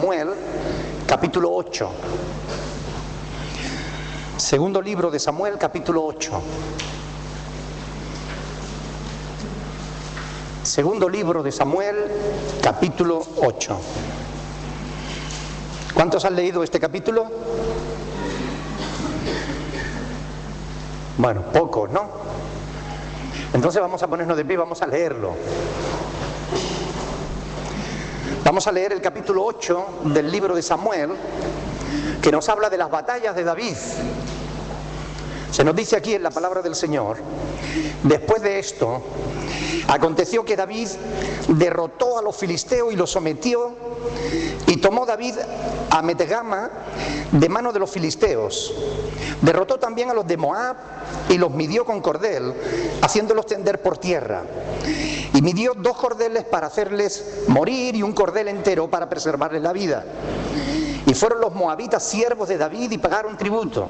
Samuel, capítulo 8. Segundo libro de Samuel, capítulo 8. Segundo libro de Samuel, capítulo 8. ¿Cuántos han leído este capítulo? Bueno, pocos, ¿no? Entonces vamos a ponernos de pie y vamos a leerlo. Vamos a leer el capítulo 8 del libro de Samuel, que nos habla de las batallas de David. Se nos dice aquí en la palabra del Señor: después de esto, aconteció que David derrotó a los filisteos y los sometió, y tomó David a Metegama de mano de los filisteos. Derrotó también a los de Moab y los midió con cordel, haciéndolos tender por tierra. Y midió 2 cordeles para hacerles morir y un cordel entero para preservarles la vida. Y fueron los moabitas siervos de David y pagaron tributo.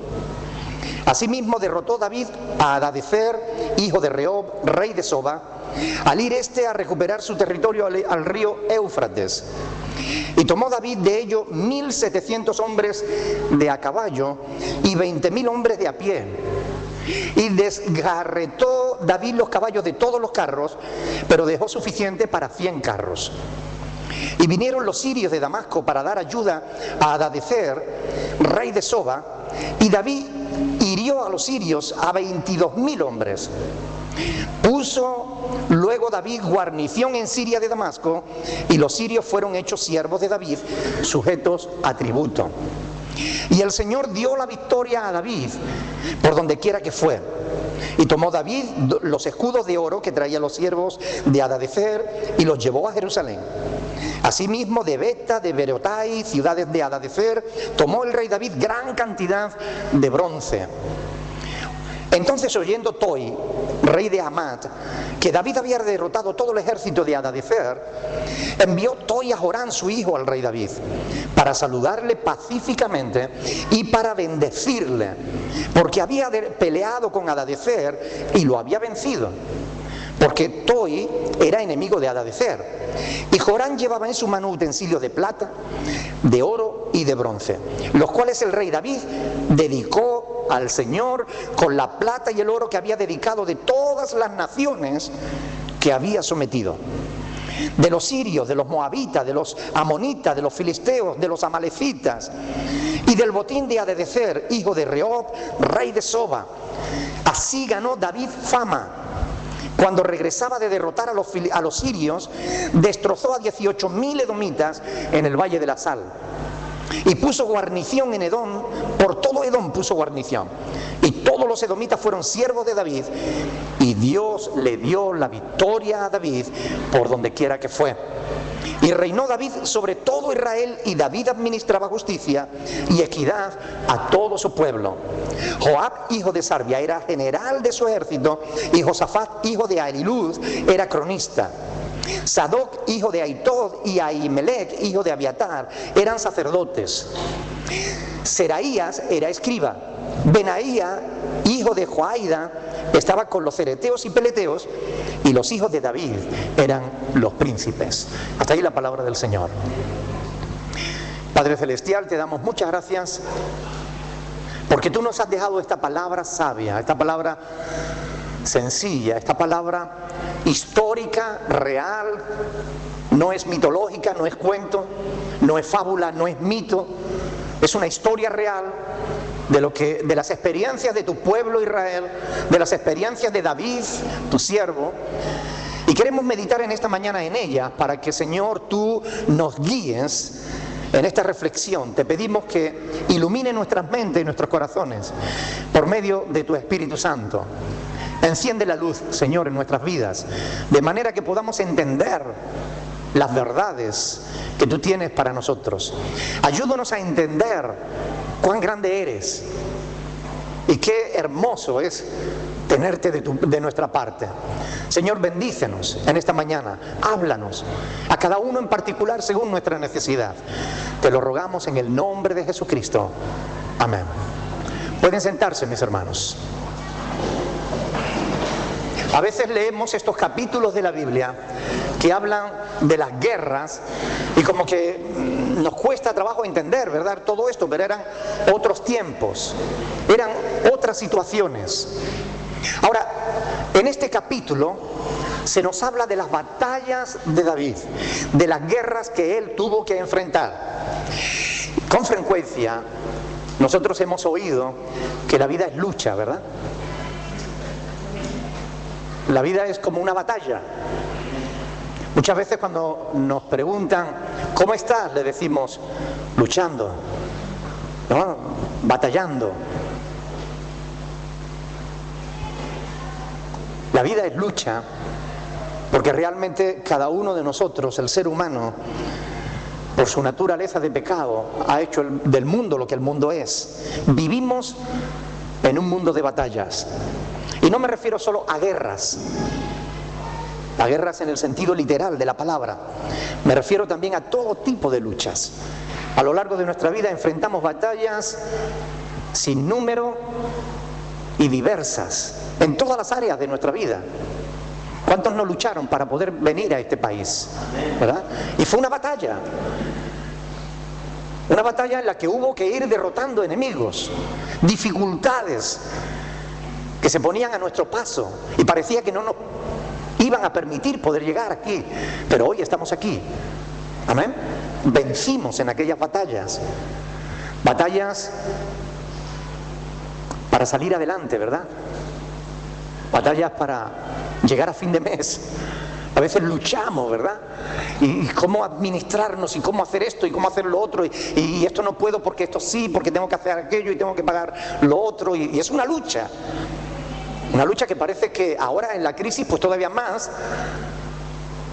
Asimismo derrotó David a Hadadezer, hijo de Rehob, rey de Soba, al ir a recuperar su territorio al río Éufrates. Y tomó David de ello 1.700 hombres de a caballo y 20.000 hombres de a pie. Y desgarretó David los caballos de todos los carros, pero dejó suficiente para 100 carros. Y vinieron los sirios de Damasco para dar ayuda a Hadadezer, rey de Soba, y David hirió a los sirios a 22.000 hombres. Puso luego David guarnición en Siria de Damasco, y los sirios fueron hechos siervos de David, sujetos a tributo. Y el Señor dio la victoria a David por donde quiera que fue. Y tomó David los escudos de oro que traían los siervos de Hadadezer y los llevó a Jerusalén. Asimismo de Beta, de Berotai, ciudades de Hadadezer, tomó el rey David gran cantidad de bronce. Entonces, oyendo Toi, rey de Hamat, que David había derrotado todo el ejército de Hadadezer, envió Toi a Joram, su hijo, al rey David, para saludarle pacíficamente y para bendecirle, porque había peleado con Hadadezer y lo había vencido, porque Toi era enemigo de Hadadezer. Y Joram llevaba en su mano utensilios de plata, de oro y de bronce, los cuales el rey David dedicó al Señor con la plata y el oro que había dedicado de todas las naciones que había sometido. De los sirios, de los moabitas, de los amonitas, de los filisteos, de los amalecitas, y del botín de Hadadezer, hijo de Rehob, rey de Soba. Así ganó David fama. Cuando regresaba de derrotar a los sirios, destrozó a 18.000 edomitas en el valle de la Sal. Y puso guarnición en Edom, por todo Edom puso guarnición. Y todos los edomitas fueron siervos de David, y Dios le dio la victoria a David por donde quiera que fue. Y reinó David sobre todo Israel, y David administraba justicia y equidad a todo su pueblo. Joab, hijo de Sarvia, era general de su ejército, y Josafat, hijo de Ahilud, era cronista. Sadoc, hijo de Aitod, y Ahimelech, hijo de Abiatar, eran sacerdotes. Seraías era escriba. Benaía, hijo de Joaida, estaba con los cereteos y peleteos, y los hijos de David eran los príncipes. Hasta ahí la palabra del Señor. Padre Celestial, te damos muchas gracias porque tú nos has dejado esta palabra sabia, esta palabra sencilla, esta palabra histórica, real. No es mitológica, no es cuento, no es fábula, no es mito. Es una historia real de las experiencias de tu pueblo Israel, de las experiencias de David, tu siervo. Y queremos meditar en esta mañana en ellas para que, Señor, tú nos guíes en esta reflexión. Te pedimos que ilumine nuestras mentes y nuestros corazones por medio de tu Espíritu Santo. Enciende la luz, Señor, en nuestras vidas, de manera que podamos entender las verdades que tú tienes para nosotros. Ayúdanos a entender cuán grande eres y qué hermoso es tenerte de nuestra parte. Señor, bendícenos en esta mañana, háblanos a cada uno en particular según nuestra necesidad. Te lo rogamos en el nombre de Jesucristo. Amén. Pueden sentarse, mis hermanos. A veces leemos estos capítulos de la Biblia que hablan de las guerras y como que nos cuesta trabajo entender, ¿verdad? Todo esto, pero eran otros tiempos, eran otras situaciones. Ahora, en este capítulo se nos habla de las batallas de David, de las guerras que él tuvo que enfrentar. Con frecuencia, nosotros hemos oído que la vida es lucha, ¿verdad? La vida es como una batalla. Muchas veces cuando nos preguntan, ¿cómo estás?, le decimos, luchando, ¿no? Batallando. La vida es lucha, porque realmente cada uno de nosotros, el ser humano, por su naturaleza de pecado, ha hecho del mundo lo que el mundo es. Vivimos en un mundo de batallas. Y no me refiero solo a guerras en el sentido literal de la palabra. Me refiero también a todo tipo de luchas. A lo largo de nuestra vida enfrentamos batallas sin número y diversas, en todas las áreas de nuestra vida. ¿Cuántos no lucharon para poder venir a este país? ¿Verdad? Y fue una batalla en la que hubo que ir derrotando enemigos, dificultades que se ponían a nuestro paso y parecía que no nos iban a permitir poder llegar aquí, pero hoy estamos aquí. Amén. Vencimos en aquellas batallas para salir adelante, ¿verdad? Batallas para llegar a fin de mes. A veces luchamos, ¿verdad? Y cómo administrarnos y cómo hacer esto y cómo hacer lo otro, y esto no puedo porque esto sí, porque tengo que hacer aquello y tengo que pagar lo otro, y es una lucha que parece que ahora en la crisis pues todavía más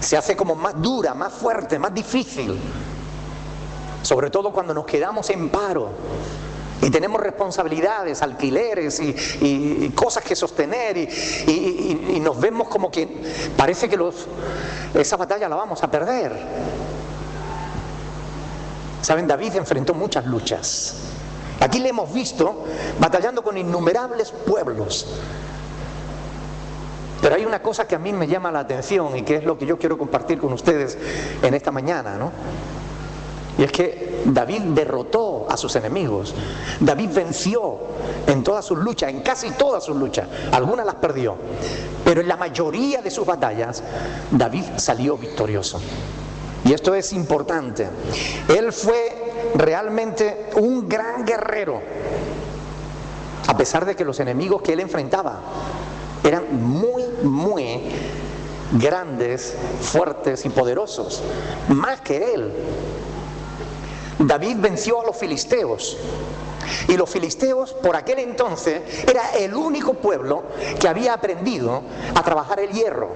se hace como más dura, más fuerte, más difícil, sobre todo cuando nos quedamos en paro y tenemos responsabilidades, alquileres y cosas que sostener, y nos vemos como que parece que esa batalla la vamos a perder. Saben, David enfrentó muchas luchas. Aquí le hemos visto batallando con innumerables pueblos. Pero hay una cosa que a mí me llama la atención y que es lo que yo quiero compartir con ustedes en esta mañana, ¿no? Y es que David derrotó a sus enemigos. David venció en todas sus luchas, en casi todas sus luchas. Algunas las perdió, pero en la mayoría de sus batallas David salió victorioso. Y esto es importante. Él fue realmente un gran guerrero, a pesar de que los enemigos que él enfrentaba eran muy, muy grandes, fuertes y poderosos, más que él. David venció a los filisteos, y los filisteos por aquel entonces era el único pueblo que había aprendido a trabajar el hierro.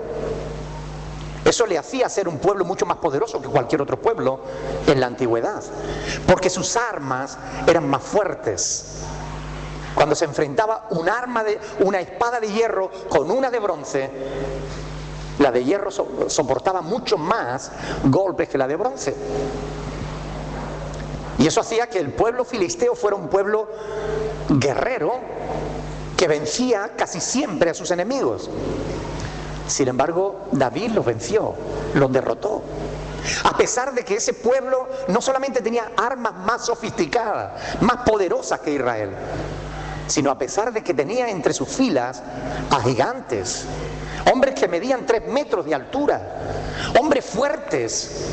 Eso le hacía ser un pueblo mucho más poderoso que cualquier otro pueblo en la antigüedad, porque sus armas eran más fuertes. Cuando se enfrentaba una espada de hierro con una de bronce, la de hierro soportaba mucho más golpes que la de bronce. Y eso hacía que el pueblo filisteo fuera un pueblo guerrero que vencía casi siempre a sus enemigos. Sin embargo, David los venció, los derrotó. A pesar de que ese pueblo no solamente tenía armas más sofisticadas, más poderosas que Israel, sino a pesar de que tenía entre sus filas a gigantes, hombres que medían 3 metros de altura, hombres fuertes.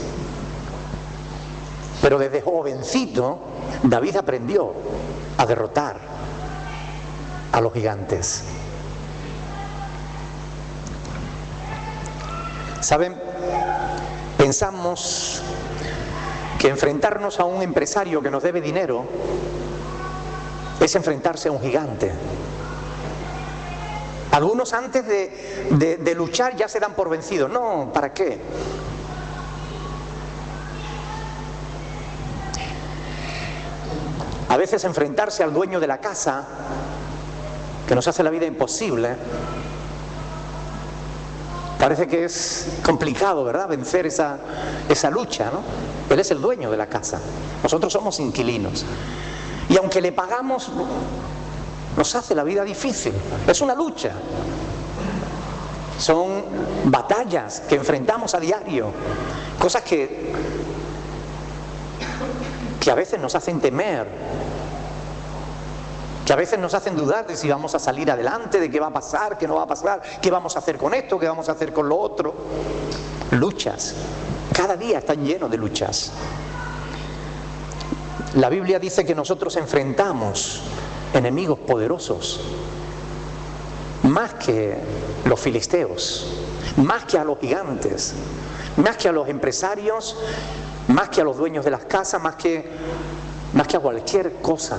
Pero desde jovencito David aprendió a derrotar a los gigantes. ¿Saben? Pensamos que enfrentarnos a un empresario que nos debe dinero es enfrentarse a un gigante. Algunos antes de luchar ya se dan por vencidos. No, ¿para qué? A veces enfrentarse al dueño de la casa, que nos hace la vida imposible, parece que es complicado, ¿verdad?, vencer esa lucha, ¿no? Él es el dueño de la casa, nosotros somos inquilinos. Y aunque le pagamos, nos hace la vida difícil. Es una lucha. Son batallas que enfrentamos a diario. Cosas que que a veces nos hacen temer, que a veces nos hacen dudar de si vamos a salir adelante, de qué va a pasar, qué no va a pasar, qué vamos a hacer con esto, qué vamos a hacer con lo otro. Luchas. Cada día están llenos de luchas. La Biblia dice que nosotros enfrentamos enemigos poderosos, más que los filisteos, más que a los gigantes, más que a los empresarios, más que a los dueños de las casas, más que a cualquier cosa.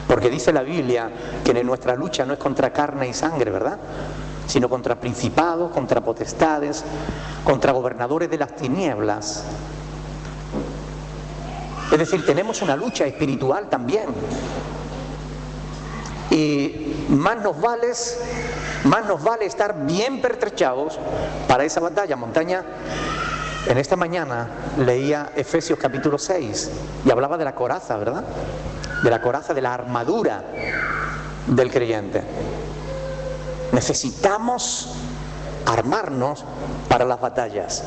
Porque dice la Biblia que nuestra lucha no es contra carne y sangre, ¿verdad? Sino contra principados, contra potestades, contra gobernadores de las tinieblas. Es decir, tenemos una lucha espiritual también. Y más nos vale estar bien pertrechados para esa batalla. Montaña, en esta mañana leía Efesios capítulo 6 y hablaba de la coraza, ¿verdad? De la coraza, de la armadura del creyente. Necesitamos armarnos para las batallas,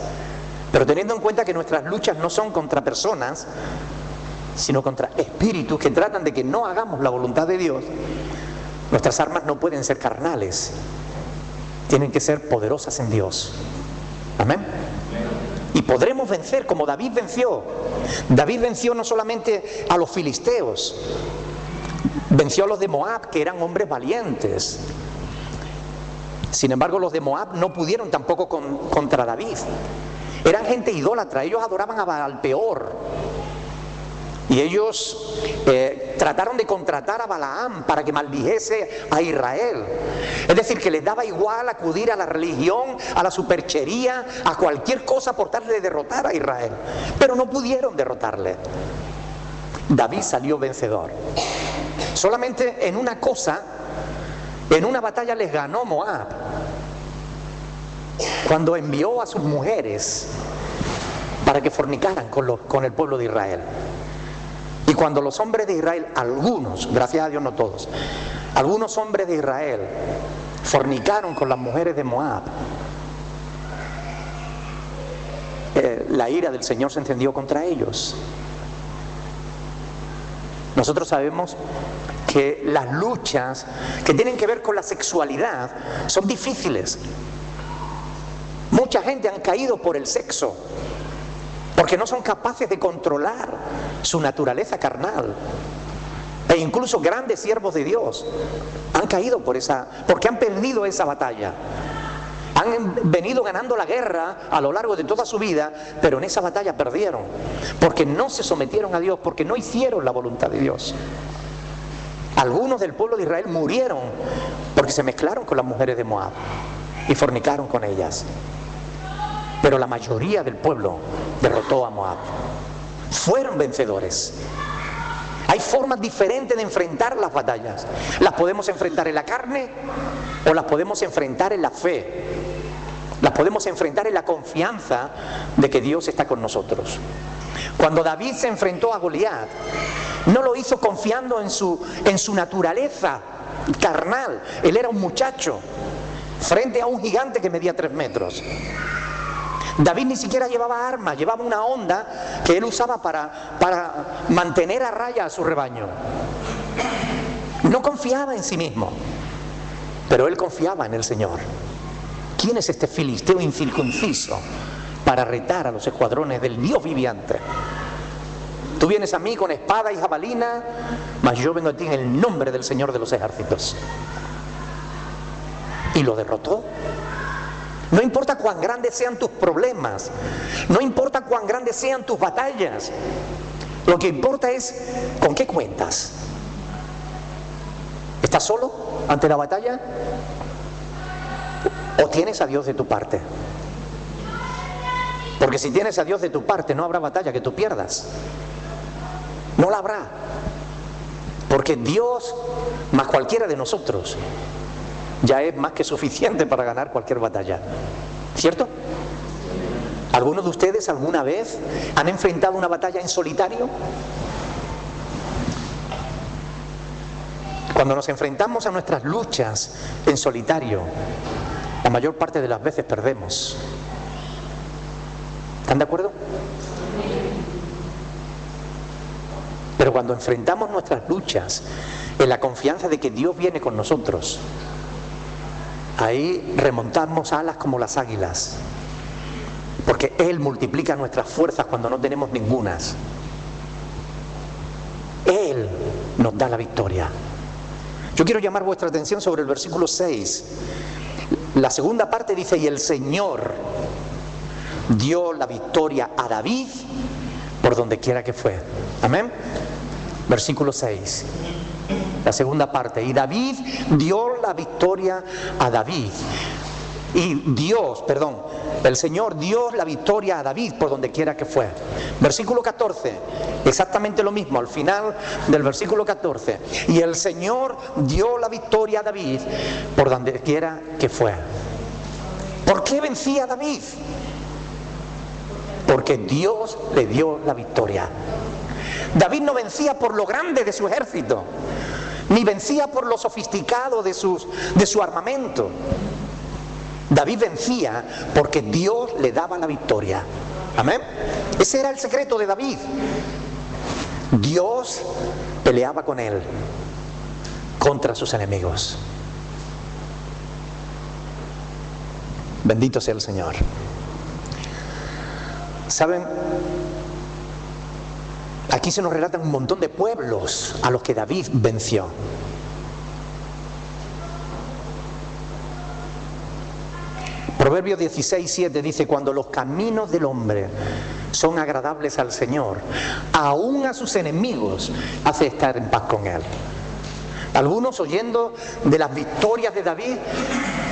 pero teniendo en cuenta que nuestras luchas no son contra personas, sino contra espíritus que tratan de que no hagamos la voluntad de Dios. Nuestras armas no pueden ser carnales, tienen que ser poderosas en Dios. Amén. Y podremos vencer como David venció. David venció no solamente a los filisteos, venció a los de Moab, que eran hombres valientes. Sin embargo, los de Moab no pudieron tampoco contra David. Eran gente idólatra, ellos adoraban a Baal-peor. Y ellos trataron de contratar a Balaam para que maldijese a Israel. Es decir, que les daba igual acudir a la religión, a la superchería, a cualquier cosa por tal de derrotar a Israel. Pero no pudieron derrotarle. David salió vencedor. Solamente en una cosa, en una batalla les ganó Moab. Cuando envió a sus mujeres para que fornicaran con el pueblo de Israel. Y cuando los hombres de Israel, algunos, gracias a Dios no todos, algunos hombres de Israel fornicaron con las mujeres de Moab, la ira del Señor se encendió contra ellos. Nosotros sabemos que las luchas que tienen que ver con la sexualidad son difíciles. Mucha gente han caído por el sexo, porque no son capaces de controlar su naturaleza carnal. E incluso grandes siervos de Dios han caído porque han perdido esa batalla. Han venido ganando la guerra a lo largo de toda su vida, pero en esa batalla perdieron, porque no se sometieron a Dios, porque no hicieron la voluntad de Dios. Algunos del pueblo de Israel murieron porque se mezclaron con las mujeres de Moab y fornicaron con ellas. Pero la mayoría del pueblo derrotó a Moab. Fueron vencedores. Hay formas diferentes de enfrentar las batallas. Las podemos enfrentar en la carne o las podemos enfrentar en la fe. Las podemos enfrentar en la confianza de que Dios está con nosotros. Cuando David se enfrentó a Goliat, no lo hizo confiando en su naturaleza carnal. Él era un muchacho frente a un gigante que medía 3 metros. David ni siquiera llevaba armas, llevaba una honda que él usaba para mantener a raya a su rebaño. No confiaba en sí mismo, pero él confiaba en el Señor. ¿Quién es este filisteo incircunciso para retar a los escuadrones del Dios viviente? Tú vienes a mí con espada y jabalina, mas yo vengo a ti en el nombre del Señor de los ejércitos. Y lo derrotó. No importa cuán grandes sean tus problemas, no importa cuán grandes sean tus batallas, lo que importa es con qué cuentas. ¿Estás solo ante la batalla? ¿O tienes a Dios de tu parte? Porque si tienes a Dios de tu parte, no habrá batalla que tú pierdas. No la habrá. Porque Dios, más cualquiera de nosotros, ya es más que suficiente para ganar cualquier batalla. ¿Cierto? ¿Algunos de ustedes alguna vez han enfrentado una batalla en solitario? Cuando nos enfrentamos a nuestras luchas en solitario, la mayor parte de las veces perdemos. ¿Están de acuerdo? Pero cuando enfrentamos nuestras luchas en la confianza de que Dios viene con nosotros, ahí remontamos alas como las águilas, porque Él multiplica nuestras fuerzas cuando no tenemos ningunas. Él nos da la victoria. Yo quiero llamar vuestra atención sobre el versículo 6. La segunda parte dice: y el Señor dio la victoria a David por donde quiera que fue. Amén. Versículo 6. La segunda parte: y David dio la victoria a David. El Señor dio la victoria a David por donde quiera que fue. Versículo 14, exactamente lo mismo, al final del versículo 14. Y el Señor dio la victoria a David por donde quiera que fue. ¿Por qué vencía David? Porque Dios le dio la victoria. David no vencía por lo grande de su ejército, ni vencía por lo sofisticado de su armamento. David vencía porque Dios le daba la victoria. Amén. Ese era el secreto de David. Dios peleaba con él contra sus enemigos. Bendito sea el Señor. ¿Saben? Aquí se nos relatan un montón de pueblos a los que David venció. Proverbios 16:7 dice: cuando los caminos del hombre son agradables al Señor, aún a sus enemigos hace estar en paz con él. Algunos, oyendo de las victorias de David,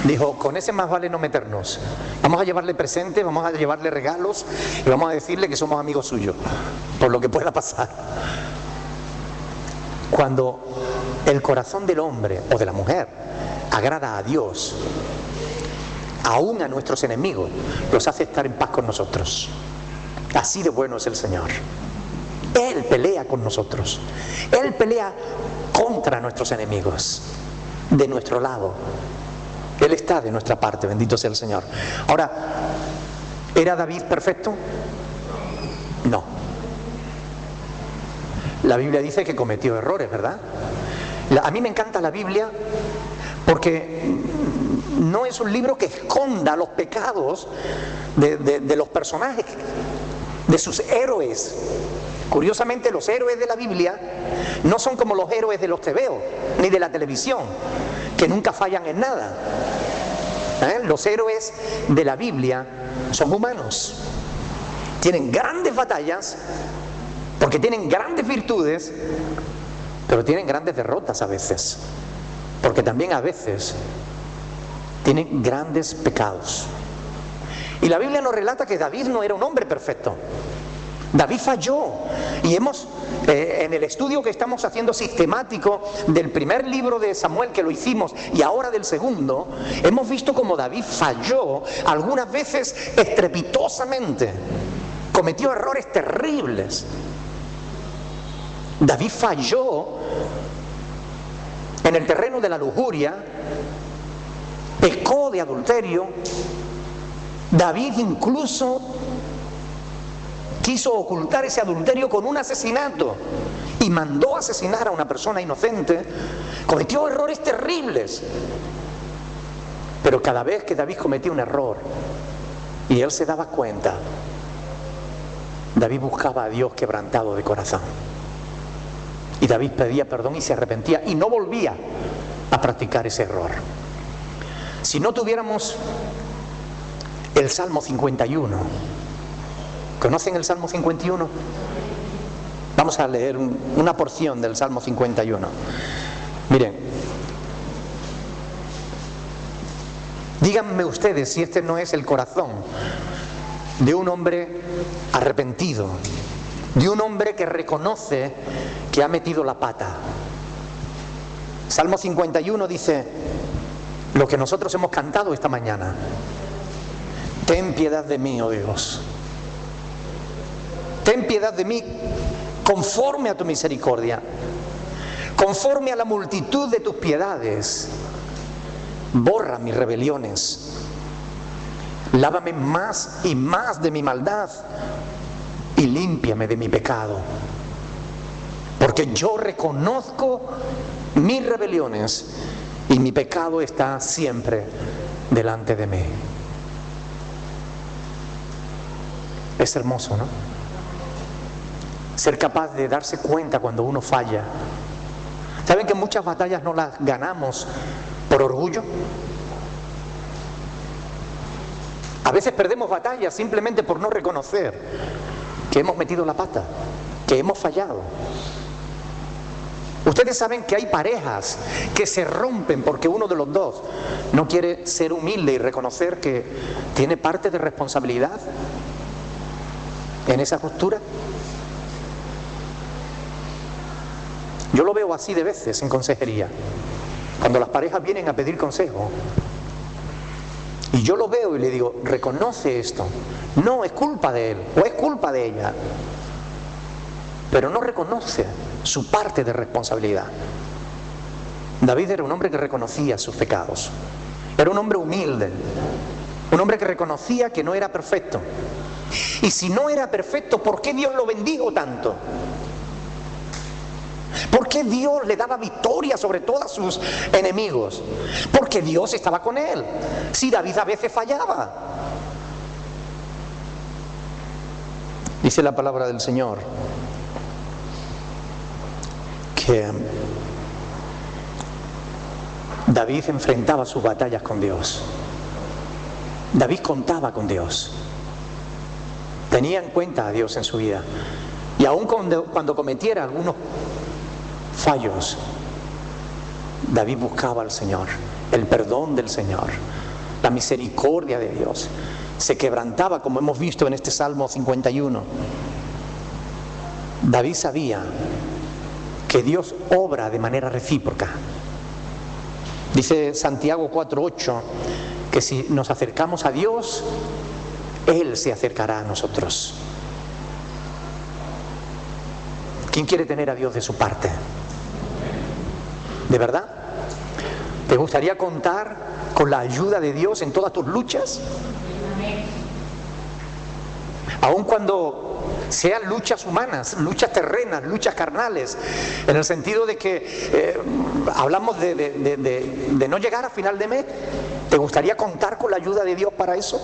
dijo: con ese más vale no meternos. Vamos a llevarle presentes, vamos a llevarle regalos y vamos a decirle que somos amigos suyos, por lo que pueda pasar. Cuando el corazón del hombre o de la mujer agrada a Dios, aún a nuestros enemigos los hace estar en paz con nosotros. Así de bueno es el Señor. Él pelea con nosotros. Él pelea contra nuestros enemigos, de nuestro lado. Él está de nuestra parte, bendito sea el Señor. Ahora, ¿era David perfecto? No. La Biblia dice que cometió errores, ¿verdad? A mí me encanta la Biblia porque no es un libro que esconda los pecados de los personajes, de sus héroes. Curiosamente, los héroes de la Biblia no son como los héroes de los tebeos, ni de la televisión, que nunca fallan en nada. Los héroes de la Biblia son humanos. Tienen grandes batallas, porque tienen grandes virtudes, pero tienen grandes derrotas a veces, porque también a veces tienen grandes pecados. Y la Biblia nos relata que David no era un hombre perfecto. David falló. Y en el estudio que estamos haciendo sistemático del primer libro de Samuel, que lo hicimos, y ahora del segundo, hemos visto cómo David falló, algunas veces estrepitosamente. Cometió errores terribles. David falló en el terreno de la lujuria, pecó de adulterio. David incluso quiso ocultar ese adulterio con un asesinato y mandó asesinar a una persona inocente. Cometió errores terribles. Pero cada vez que David cometía un error y él se daba cuenta, David buscaba a Dios quebrantado de corazón. Y David pedía perdón y se arrepentía y no volvía a practicar ese error. Si no tuviéramos el Salmo 51, ¿conocen el Salmo 51? Vamos a leer una porción del Salmo 51. Miren, díganme ustedes si este no es el corazón de un hombre arrepentido, de un hombre que reconoce que ha metido la pata. Salmo 51 dice lo que nosotros hemos cantado esta mañana: ten piedad de mí, oh Dios. Ten piedad de mí conforme a tu misericordia, conforme a la multitud de tus piedades. Borra mis rebeliones, lávame más y más de mi maldad y límpiame de mi pecado. Porque yo reconozco mis rebeliones y mi pecado está siempre delante de mí. Es hermoso, ¿no? Ser capaz de darse cuenta cuando uno falla. ¿Saben que muchas batallas no las ganamos por orgullo? A veces perdemos batallas simplemente por no reconocer que hemos metido la pata, que hemos fallado. Ustedes saben que hay parejas que se rompen porque uno de los dos no quiere ser humilde y reconocer que tiene parte de responsabilidad en esa ruptura. Yo lo veo así de veces en consejería, cuando las parejas vienen a pedir consejo, y yo lo veo y le digo, reconoce esto, no es culpa de él o es culpa de ella, pero no reconoce su parte de responsabilidad. David era un hombre que reconocía sus pecados, era un hombre humilde, un hombre que reconocía que no era perfecto. Y si no era perfecto, ¿por qué Dios lo bendijo tanto? ¿Por qué Dios le daba victoria sobre todos sus enemigos? Porque Dios estaba con él. Si David a veces fallaba. Dice la palabra del Señor que David enfrentaba sus batallas con Dios. David contaba con Dios. Tenía en cuenta a Dios en su vida. Y aun cuando cometiera algunos fallos, David buscaba al Señor, el perdón del Señor, la misericordia de Dios. Se quebrantaba, como hemos visto en este Salmo 51. David sabía que Dios obra de manera recíproca. Dice Santiago 4:8 que si nos acercamos a Dios, Él se acercará a nosotros. ¿Quién quiere tener a Dios de su parte? ¿De verdad? ¿Te gustaría contar con la ayuda de Dios en todas tus luchas? Aun cuando sean luchas humanas, luchas terrenas, luchas carnales, en el sentido de que hablamos de no llegar a final de mes. ¿Te gustaría contar con la ayuda de Dios para eso?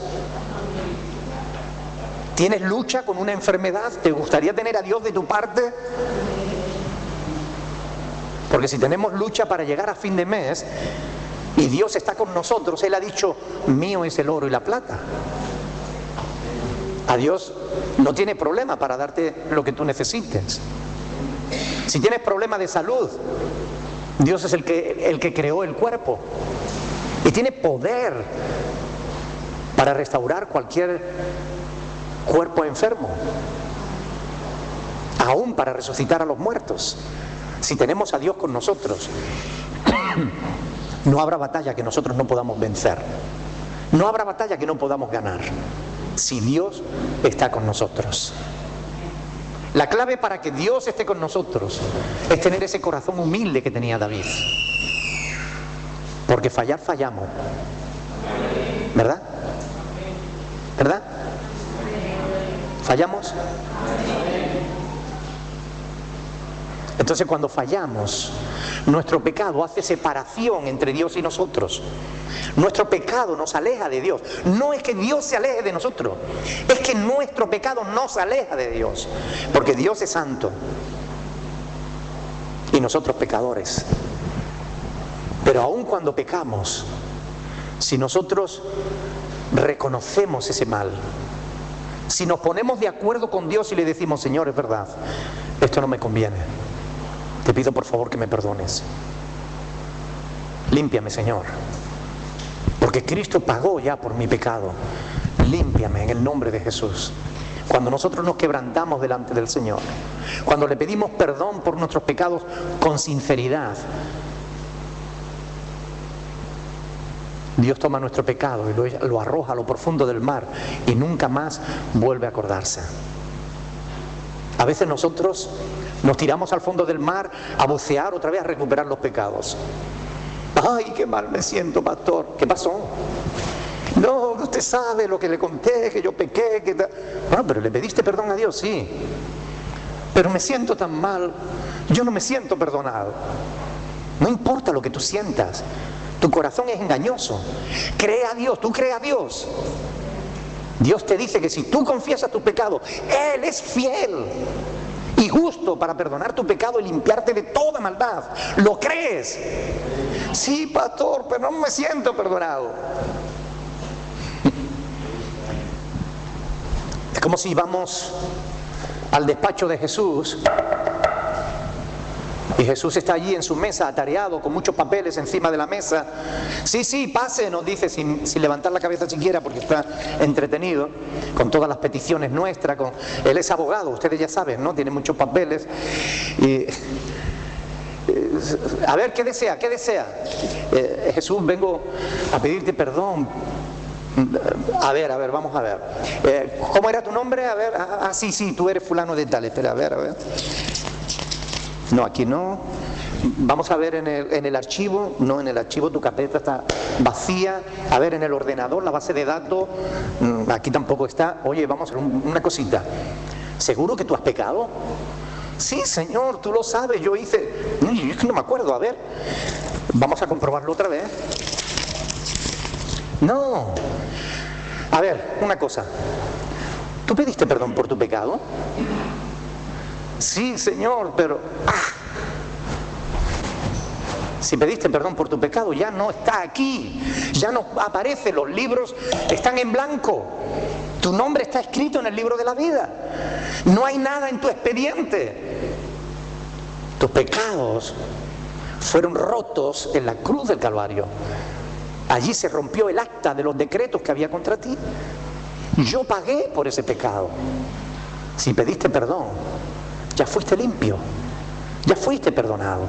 ¿Tienes lucha con una enfermedad? ¿Te gustaría tener a Dios de tu parte? Porque si tenemos lucha para llegar a fin de mes y Dios está con nosotros, Él ha dicho, mío es el oro y la plata. A Dios no tiene problema para darte lo que tú necesites. Si tienes problemas de salud, Dios es el que creó el cuerpo y tiene poder para restaurar cualquier cuerpo enfermo, aún para resucitar a los muertos. Si tenemos a Dios con nosotros, no habrá batalla que nosotros no podamos vencer, no habrá batalla que no podamos ganar, si Dios está con nosotros. La clave para que Dios esté con nosotros es tener ese corazón humilde que tenía David, porque fallar fallamos, ¿verdad? ¿Verdad? ¿Fallamos? Entonces cuando fallamos, nuestro pecado hace separación entre Dios y nosotros. Nuestro pecado nos aleja de Dios. No es que Dios se aleje de nosotros, es que nuestro pecado nos aleja de Dios, porque Dios es santo y nosotros pecadores. Pero aun cuando pecamos, si nosotros reconocemos ese mal, si nos ponemos de acuerdo con Dios y le decimos, Señor, es verdad, esto no me conviene, te pido por favor que me perdones, límpiame, Señor, porque Cristo pagó ya por mi pecado, límpiame en el nombre de Jesús. Cuando nosotros nos quebrantamos delante del Señor, cuando le pedimos perdón por nuestros pecados con sinceridad, Dios toma nuestro pecado y lo arroja a lo profundo del mar y nunca más vuelve a acordarse. A veces nosotros nos tiramos al fondo del mar a bucear otra vez, a recuperar los pecados. ¡Ay, qué mal me siento, pastor! ¿Qué pasó? No, usted sabe lo que le conté, que yo pequé, que... Ah, pero ¿le pediste perdón a Dios? Sí. pero me siento tan mal, yo no me siento perdonado. No importa lo que tú sientas, tu corazón es engañoso. Cree a Dios, tú cree a Dios. Dios te dice que si tú confiesas tus pecados, Él es fiel y justo para perdonar tu pecado y limpiarte de toda maldad. ¿Lo crees? Sí, pastor, pero no me siento perdonado. Es como si vamos al despacho de Jesús y Jesús está allí en su mesa atareado con muchos papeles encima de la mesa. Sí, pase, nos dice sin levantar la cabeza siquiera porque está entretenido con todas las peticiones nuestras. Él es abogado, ustedes ya saben, ¿no? Tiene muchos papeles. Y, a ver, ¿qué desea? ¿Qué desea? Jesús, vengo a pedirte perdón. A ver, vamos a ver. ¿Cómo era tu nombre? A ver, sí, tú eres fulano de tal. Espera, a ver. No, aquí no. Vamos a ver en el archivo. No, en el archivo tu carpeta está vacía. A ver, en el ordenador, la base de datos, aquí tampoco está. Oye, vamos a hacer una cosita. ¿Seguro que tú has pecado? Sí, Señor, tú lo sabes, yo hice... Es que no me acuerdo, a ver. Vamos a comprobarlo otra vez. No. A ver, una cosa. ¿Tú pediste perdón por tu pecado? Sí, Señor, pero... Si pediste perdón por tu pecado, ya no está aquí. Ya no aparece, los libros están en blanco. Tu nombre está escrito en el libro de la vida. No hay nada en tu expediente. Tus pecados fueron rotos en la cruz del Calvario. Allí se rompió el acta de los decretos que había contra ti. Yo pagué por ese pecado. Si pediste perdón, ya fuiste limpio, ya fuiste perdonado.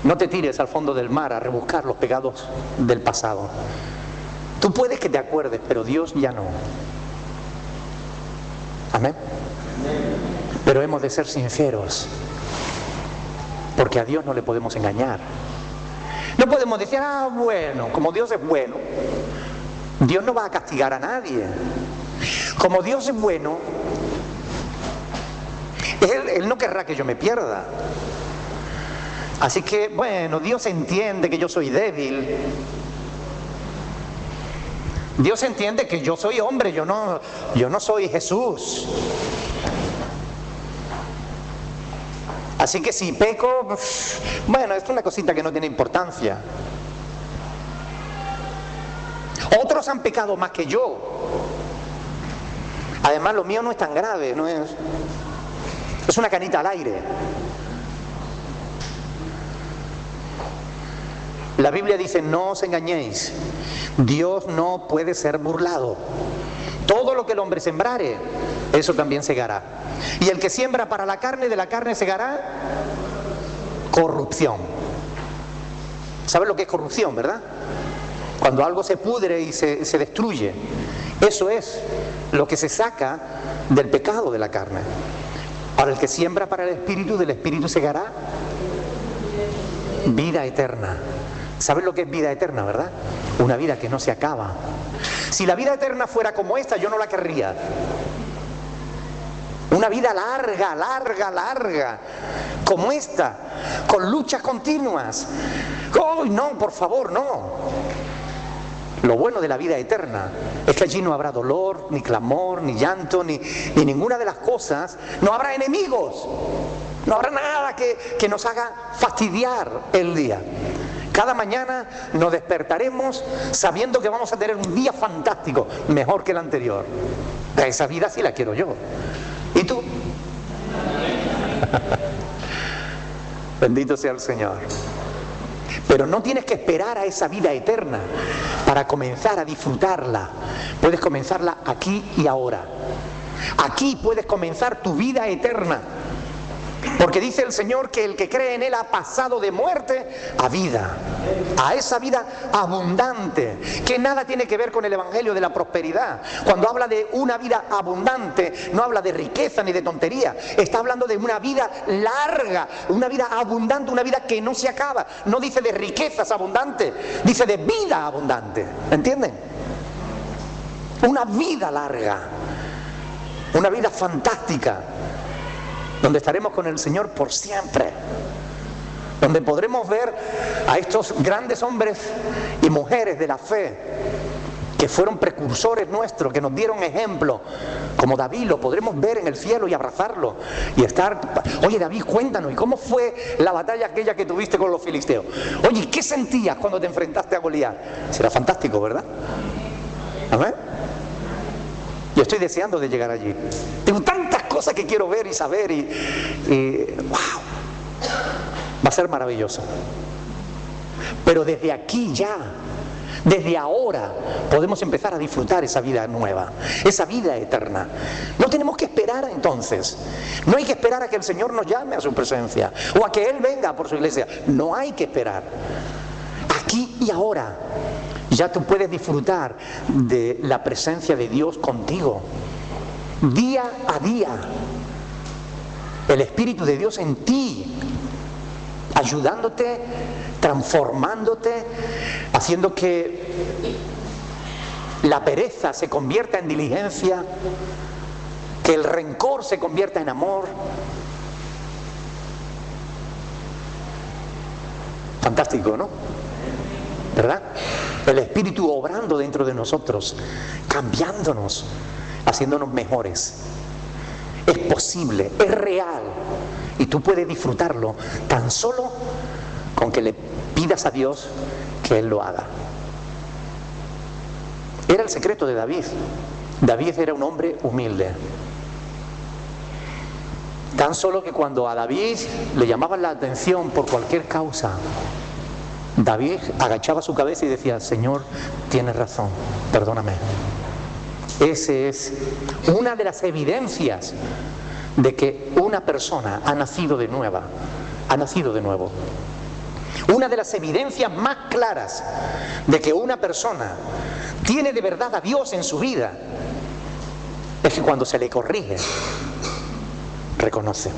No te tires al fondo del mar a rebuscar los pecados del pasado. Tú puedes que te acuerdes, pero Dios ya no. Amén. Pero hemos de ser sinceros, porque a Dios no le podemos engañar. No podemos decir, bueno, como Dios es bueno, Dios no va a castigar a nadie. Como Dios es bueno, Él no querrá que yo me pierda. Así que, bueno, Dios entiende que yo soy débil. Dios entiende que yo soy hombre, yo no soy Jesús. Así que si peco, bueno, es una cosita que no tiene importancia. Otros han pecado más que yo. Además, lo mío no es tan grave, es una canita al aire. La Biblia dice, no os engañéis, Dios no puede ser burlado. Todo lo que el hombre sembrare, eso también segará. Y el que siembra para la carne, de la carne segará corrupción. ¿Sabes lo que es corrupción, verdad? Cuando algo se pudre y se destruye. Eso es lo que se saca del pecado de la carne. Ahora, el que siembra para el Espíritu, del Espíritu segará vida eterna. ¿Sabes lo que es vida eterna, verdad? Una vida que no se acaba. Si la vida eterna fuera como esta, yo no la querría. Una vida larga, como esta, con luchas continuas. ¡Oh, no, por favor, no! Lo bueno de la vida eterna es que allí no habrá dolor, ni clamor, ni llanto, ni ninguna de las cosas. No habrá enemigos. No habrá nada que nos haga fastidiar el día. Cada mañana nos despertaremos sabiendo que vamos a tener un día fantástico, mejor que el anterior. Esa vida sí la quiero yo. ¿Y tú? Bendito sea el Señor. Pero no tienes que esperar a esa vida eterna para comenzar a disfrutarla. Puedes comenzarla aquí y ahora. Aquí puedes comenzar tu vida eterna. Porque dice el Señor que el que cree en Él ha pasado de muerte a vida, a esa vida abundante, que nada tiene que ver con el Evangelio de la prosperidad. Cuando habla de una vida abundante, no habla de riqueza ni de tontería, está hablando de una vida larga, una vida abundante, una vida que no se acaba. No dice de riquezas abundantes, dice de vida abundante, ¿entienden? Una vida larga, una vida fantástica. donde estaremos con el Señor por siempre, donde podremos ver a estos grandes hombres y mujeres de la fe que fueron precursores nuestros, que nos dieron ejemplo, como David. Lo podremos ver en el cielo y abrazarlo y estar: oye, David, cuéntanos, ¿y cómo fue la batalla aquella que tuviste con los filisteos? Oye, ¿qué sentías cuando te enfrentaste a Goliat? Será fantástico, ¿verdad? Amén. Yo estoy deseando de llegar allí. Tengo tantas cosas que quiero ver y saber y ¡wow! Va a ser maravilloso. Pero desde aquí ya, desde ahora, podemos empezar a disfrutar esa vida nueva, esa vida eterna. No tenemos que esperar entonces. No hay que esperar a que el Señor nos llame a su presencia o a que Él venga por su iglesia. No hay que esperar. Aquí y ahora ya tú puedes disfrutar de la presencia de Dios contigo, día a día. El Espíritu de Dios en ti, ayudándote, transformándote, haciendo que la pereza se convierta en diligencia, que el rencor se convierta en amor. Fantástico, ¿no? ¿Verdad? El Espíritu obrando dentro de nosotros, cambiándonos, haciéndonos mejores. Es posible, es real, y tú puedes disfrutarlo tan solo con que le pidas a Dios que Él lo haga. Era el secreto de David. David era un hombre humilde. Tan solo que cuando a David le llamaban la atención por cualquier causa, David agachaba su cabeza y decía: Señor, tienes razón, perdóname. Esa es una de las evidencias de que una persona ha nacido de nueva, ha nacido de nuevo. Una de las evidencias más claras de que una persona tiene de verdad a Dios en su vida es que cuando se le corrige, reconoce.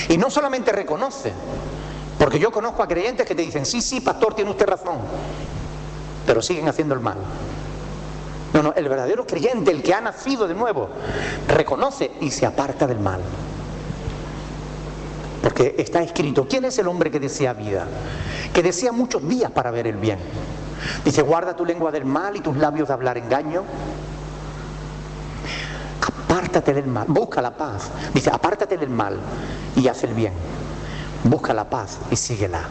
Y no solamente reconoce, porque yo conozco a creyentes que te dicen: sí, sí, pastor, tiene usted razón, pero siguen haciendo el mal. No, no, el verdadero creyente, el que ha nacido de nuevo, reconoce y se aparta del mal. Porque está escrito: ¿quién es el hombre que desea vida? Que desea muchos días para ver el bien. Dice: guarda tu lengua del mal y tus labios de hablar engaño. Apártate del mal, busca la paz. Dice: apártate del mal y haz el bien. Busca la paz y síguela.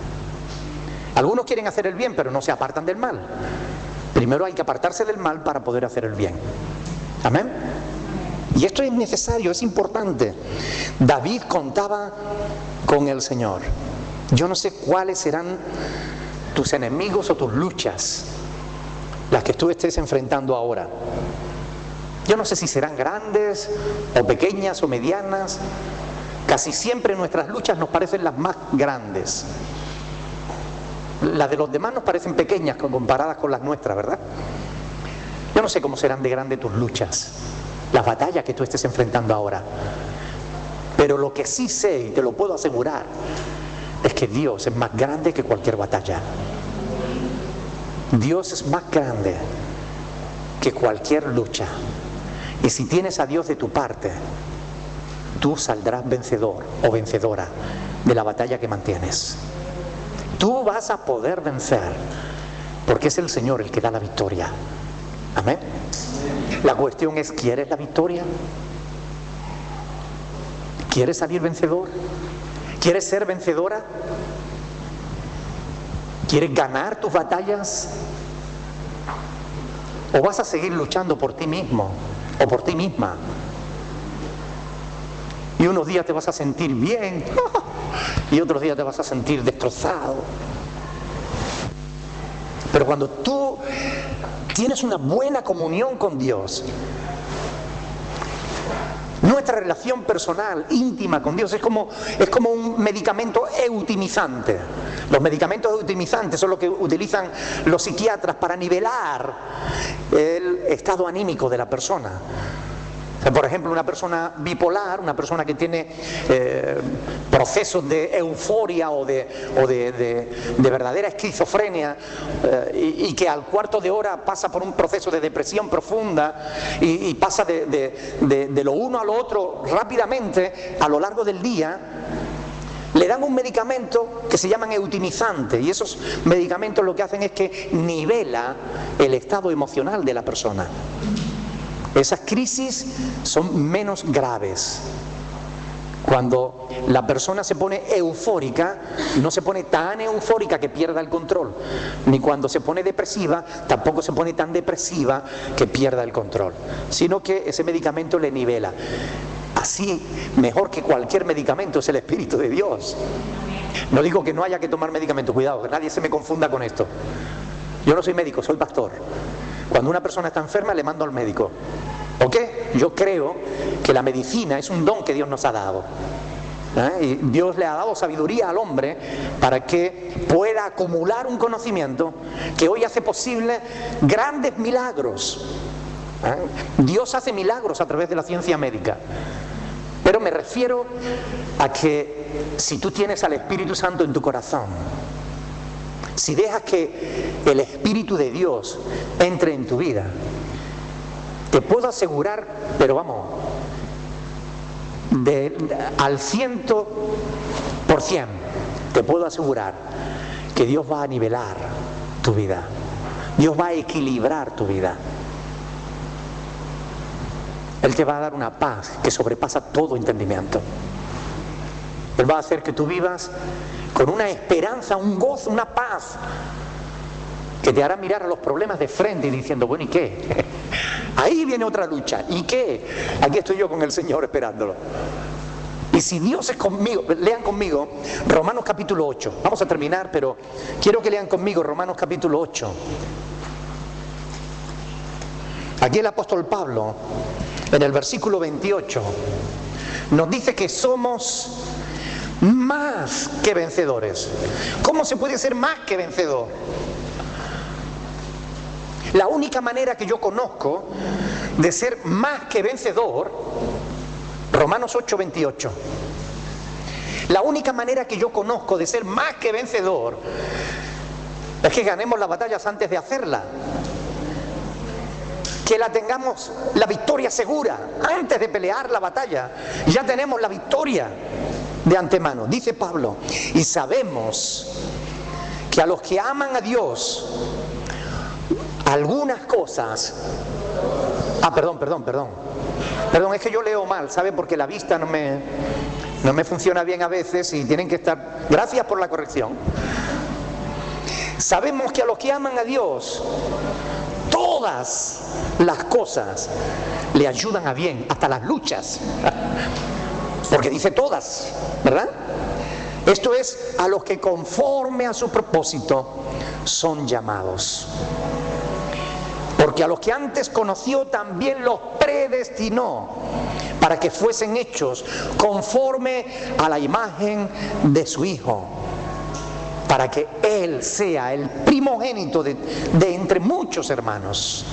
Algunos quieren hacer el bien, pero no se apartan del mal. Primero hay que apartarse del mal para poder hacer el bien. Amén. Y esto es necesario, es importante. David contaba con el Señor. Yo no sé cuáles serán tus enemigos o tus luchas, las que tú estés enfrentando ahora. Yo no sé si serán grandes o pequeñas o medianas. Casi siempre nuestras luchas nos parecen las más grandes. Las de los demás nos parecen pequeñas comparadas con las nuestras, ¿verdad? Yo no sé cómo serán de grandes tus luchas, las batallas que tú estés enfrentando ahora. Pero lo que sí sé, y te lo puedo asegurar, es que Dios es más grande que cualquier batalla. Dios es más grande que cualquier lucha. Y si tienes a Dios de tu parte, tú saldrás vencedor o vencedora de la batalla que mantienes. Tú vas a poder vencer, porque es el Señor el que da la victoria. Amén. La cuestión es: ¿quieres la victoria? ¿Quieres salir vencedor? ¿Quieres ser vencedora? ¿Quieres ganar tus batallas? ¿O vas a seguir luchando por ti mismo o por ti misma? Y unos días te vas a sentir bien y otros días te vas a sentir destrozado. Pero cuando tú tienes una buena comunión con Dios, nuestra relación personal, íntima con Dios, es como un medicamento eutimizante. Los medicamentos eutimizantes son los que utilizan los psiquiatras para nivelar el estado anímico de la persona. Por ejemplo, una persona bipolar, una persona que tiene procesos de euforia o de verdadera esquizofrenia y que al cuarto de hora pasa por un proceso de depresión profunda y pasa de lo uno a lo otro rápidamente a lo largo del día, le dan un medicamento que se llaman eutimizantes, y esos medicamentos lo que hacen es que nivela el estado emocional de la persona. Esas crisis son menos graves. Cuando la persona se pone eufórica, no se pone tan eufórica que pierda el control, ni cuando se pone depresiva, tampoco se pone tan depresiva que pierda el control, sino que ese medicamento le nivela. Así, mejor que cualquier medicamento es el Espíritu de Dios. No digo que no haya que tomar medicamentos, cuidado, que nadie se me confunda con esto. Yo no soy médico, soy pastor. Cuando una persona está enferma le mando al médico. ¿Ok? Yo creo que la medicina es un don que Dios nos ha dado. Y Dios le ha dado sabiduría al hombre para que pueda acumular un conocimiento que hoy hace posible grandes milagros. Dios hace milagros a través de la ciencia médica. Pero me refiero a que si tú tienes al Espíritu Santo en tu corazón, si dejas que el Espíritu de Dios entre en tu vida, te puedo asegurar, pero vamos, al 100%, te puedo asegurar que Dios va a nivelar tu vida. Dios va a equilibrar tu vida. Él te va a dar una paz que sobrepasa todo entendimiento. Él va a hacer que tú vivas con una esperanza, un gozo, una paz que te hará mirar a los problemas de frente y diciendo, bueno, ¿y qué? Ahí viene otra lucha. ¿Y qué? Aquí estoy yo con el Señor esperándolo. Y si Dios es conmigo, lean conmigo Romanos capítulo 8. Vamos a terminar, pero quiero que lean conmigo Romanos capítulo 8. Aquí el apóstol Pablo, en el versículo 28, nos dice que somos más que vencedores. ¿Cómo se puede ser más que vencedor? La única manera que yo conozco de ser más que vencedor, Romanos 8, 28. La única manera que yo conozco de ser más que vencedor es que ganemos las batallas antes de hacerla. Que la tengamos la victoria segura. Antes de pelear la batalla, ya tenemos la victoria de antemano. Dice Pablo, y sabemos que a los que aman a Dios, algunas cosas... Perdón, es que yo leo mal, ¿sabe? Porque la vista no me funciona bien a veces y tienen que estar... Gracias por la corrección. Sabemos que a los que aman a Dios, todas las cosas le ayudan a bien, hasta las luchas. Porque dice todas, ¿verdad? Esto es, a los que conforme a su propósito son llamados. Porque a los que antes conoció también los predestinó para que fuesen hechos conforme a la imagen de su Hijo, para que Él sea el primogénito de entre muchos hermanos.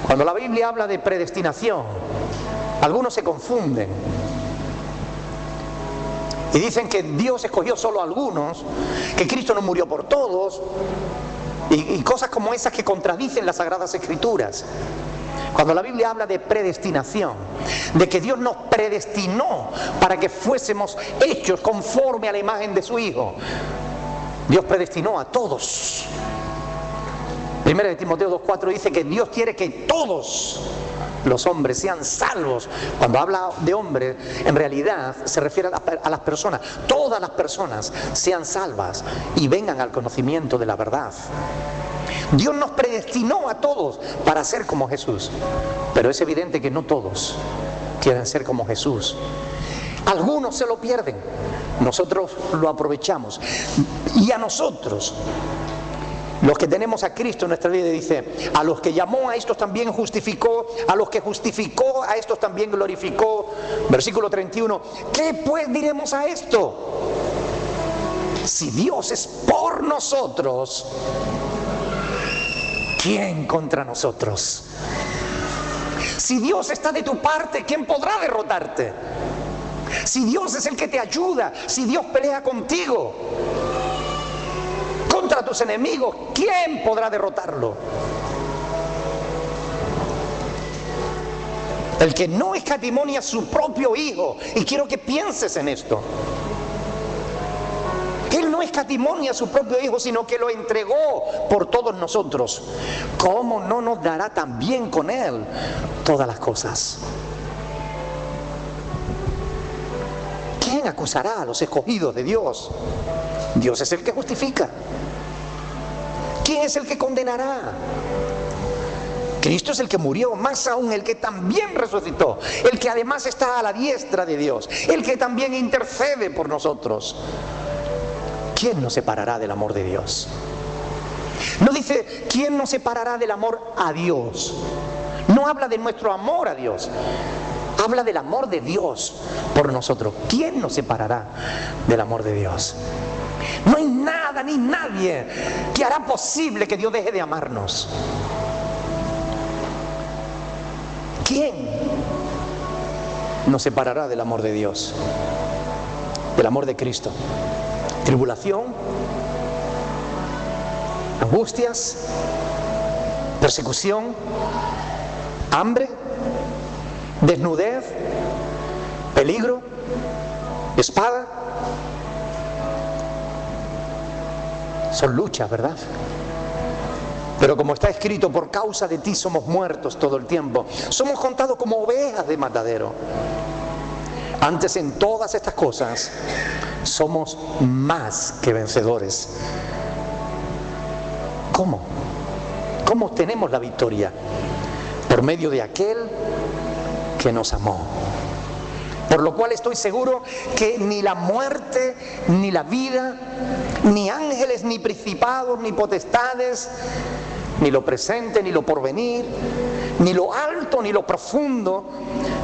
Cuando la Biblia habla de predestinación, algunos se confunden y dicen que Dios escogió solo a algunos, que Cristo no murió por todos, y cosas como esas que contradicen las Sagradas Escrituras. Cuando la Biblia habla de predestinación, de que Dios nos predestinó para que fuésemos hechos conforme a la imagen de su Hijo, Dios predestinó a todos. 1 de Timoteo 2:4 dice que Dios quiere que todos los hombres sean salvos. Cuando habla de hombres, en realidad se refiere a las personas. Todas las personas sean salvas y vengan al conocimiento de la verdad. Dios nos predestinó a todos para ser como Jesús, pero es evidente que no todos quieren ser como Jesús. Algunos se lo pierden, nosotros lo aprovechamos. Y a nosotros, los que tenemos a Cristo en nuestra vida, dice, a los que llamó a estos también justificó, a los que justificó a estos también glorificó. Versículo 31, ¿qué pues diremos a esto? Si Dios es por nosotros, ¿quién contra nosotros? Si Dios está de tu parte, ¿quién podrá derrotarte? Si Dios es el que te ayuda, si Dios pelea contigo contra tus enemigos, ¿quién podrá derrotarlo? El que no escatimó a su propio Hijo, y quiero que pienses en esto. Él no escatimó a su propio Hijo, sino que lo entregó por todos nosotros. ¿Cómo no nos dará también con Él todas las cosas? ¿Quién acusará a los escogidos de Dios? Dios es el que justifica. ¿Quién es el que condenará? Cristo es el que murió, más aún el que también resucitó, el que además está a la diestra de Dios, el que también intercede por nosotros. ¿Quién nos separará del amor de Dios? No dice, ¿quién nos separará del amor a Dios? No habla de nuestro amor a Dios, habla del amor de Dios por nosotros. ¿Quién nos separará del amor de Dios? No hay nada ni nadie que hará posible que Dios deje de amarnos. ¿Quién nos separará del amor de Dios? Del amor de Cristo. Tribulación, angustias, persecución, hambre, desnudez, peligro, espada. Son luchas, ¿verdad? Pero como está escrito, por causa de ti somos muertos todo el tiempo. Somos contados como ovejas de matadero. Antes, en todas estas cosas, somos más que vencedores. ¿Cómo? ¿Cómo obtenemos la victoria? Por medio de aquel que nos amó. Por lo cual estoy seguro que ni la muerte, ni la vida, ni ángeles, ni principados, ni potestades, ni lo presente, ni lo porvenir, ni lo alto, ni lo profundo,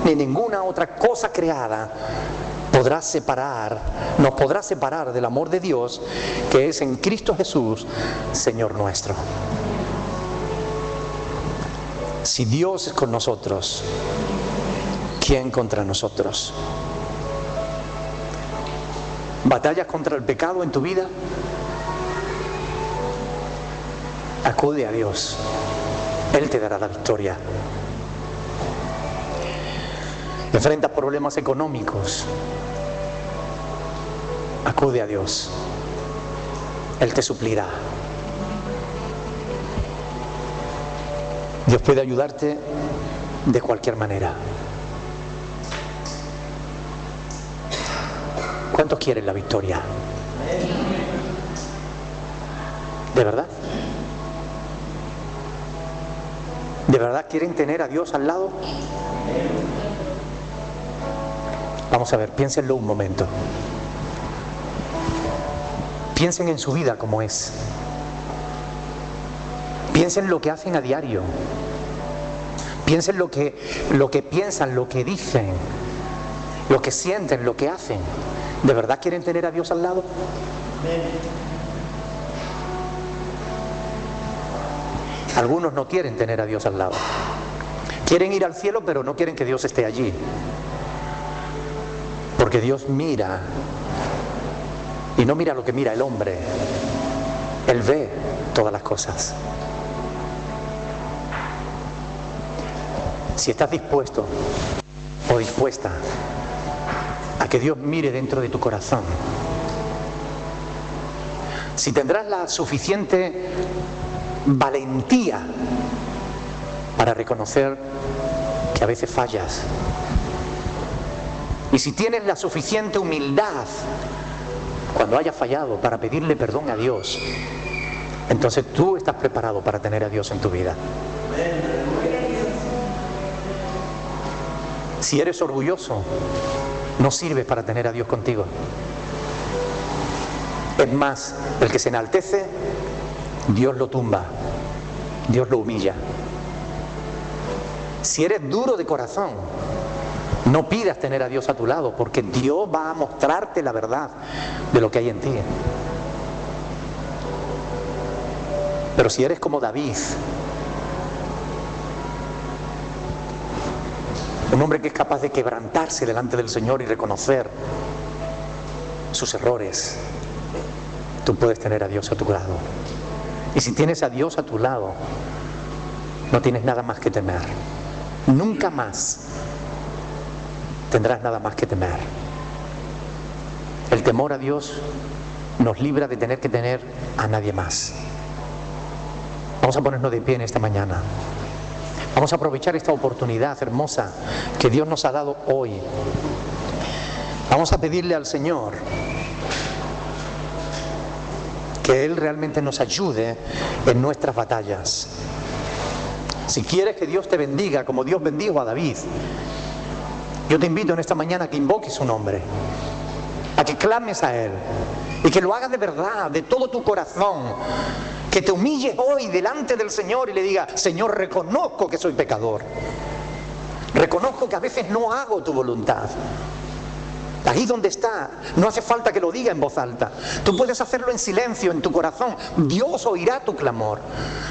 ni ninguna otra cosa creada nos podrá separar del amor de Dios que es en Cristo Jesús, Señor nuestro. Si Dios es con nosotros, ¿quién contra nosotros? ¿Batallas contra el pecado en tu vida? Acude a Dios, Él te dará la victoria. Enfrentas problemas económicos, acude a Dios, Él te suplirá. Dios puede ayudarte de cualquier manera. ¿Cuántos quieren la victoria? ¿De verdad? ¿De verdad quieren tener a Dios al lado? Vamos a ver, piénsenlo un momento. Piensen en su vida como es. Piensen lo que hacen a diario. Piensen lo que piensan, lo que dicen, lo que sienten, lo que hacen. ¿De verdad quieren tener a Dios al lado? Algunos no quieren tener a Dios al lado. Quieren ir al cielo, pero no quieren que Dios esté allí. Porque Dios mira, y no mira lo que mira el hombre. Él ve todas las cosas. Si estás dispuesto o dispuesta a que Dios mire dentro de tu corazón, si tendrás la suficiente valentía para reconocer que a veces fallas, y si tienes la suficiente humildad cuando hayas fallado para pedirle perdón a Dios, entonces tú estás preparado para tener a Dios en tu vida. Si eres orgulloso, no sirves para tener a Dios contigo. Es más, el que se enaltece, Dios lo tumba, Dios lo humilla. Si eres duro de corazón, no pidas tener a Dios a tu lado, porque Dios va a mostrarte la verdad de lo que hay en ti. Pero si eres como David, Un hombre que es capaz de quebrantarse delante del Señor y reconocer sus errores. Tú puedes tener a Dios a tu lado. Y si tienes a Dios a tu lado, no tienes nada más que temer. Nunca más tendrás nada más que temer. El temor a Dios nos libra de tener que tener a nadie más. Vamos a ponernos de pie en esta mañana. Vamos a aprovechar esta oportunidad hermosa que Dios nos ha dado hoy. Vamos a pedirle al Señor que Él realmente nos ayude en nuestras batallas. Si quieres que Dios te bendiga como Dios bendijo a David, yo te invito en esta mañana a que invoques su nombre, a que clames a Él y que lo hagas de verdad, de todo tu corazón, que te humilles hoy delante del Señor y le digas: Señor, reconozco que soy pecador, reconozco que a veces no hago tu voluntad. Ahí donde está, no hace falta que lo diga en voz alta. Tú puedes hacerlo en silencio, en tu corazón. Dios oirá tu clamor.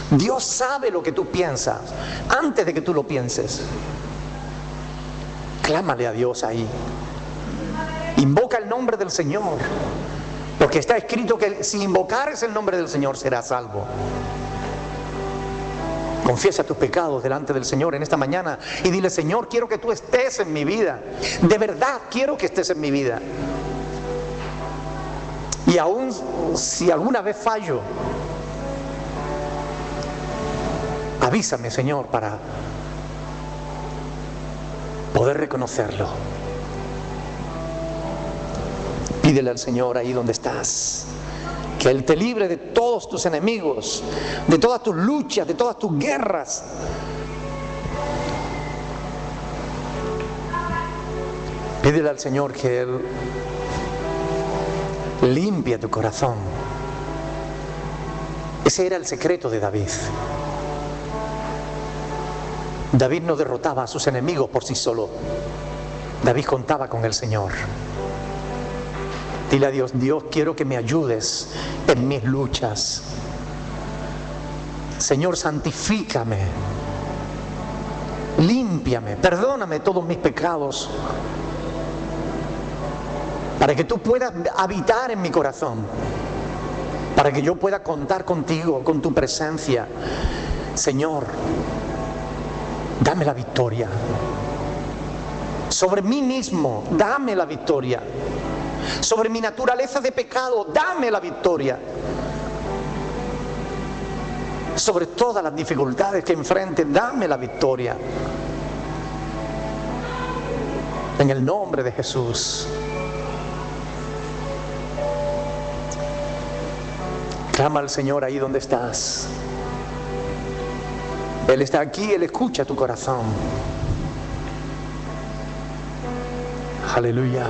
Dios sabe lo que tú piensas antes de que tú lo pienses. Clámale a Dios ahí. Invoca el nombre del Señor, porque está escrito que si invocares el nombre del Señor serás salvo. Confiesa tus pecados delante del Señor en esta mañana y dile: Señor, quiero que tú estés en mi vida. De verdad quiero que estés en mi vida. Y aún si alguna vez fallo, avísame, Señor, para poder reconocerlo. Pídele al Señor ahí donde estás, que Él te libre de todos tus enemigos, de todas tus luchas, de todas tus guerras. Pídele al Señor que Él limpie tu corazón. Ese era el secreto de David. David no derrotaba a sus enemigos por sí solo. David contaba con el Señor. Dile a Dios: Dios, quiero que me ayudes en mis luchas. Señor, santifícame, límpiame, perdóname todos mis pecados, para que tú puedas habitar en mi corazón, para que yo pueda contar contigo, con tu presencia. Señor, dame la victoria sobre mí mismo, dame la victoria. Sobre mi naturaleza de pecado, dame la victoria. Sobre todas las dificultades que enfrente, dame la victoria. En el nombre de Jesús. Clama al Señor ahí donde estás. Él está aquí, Él escucha tu corazón. Aleluya.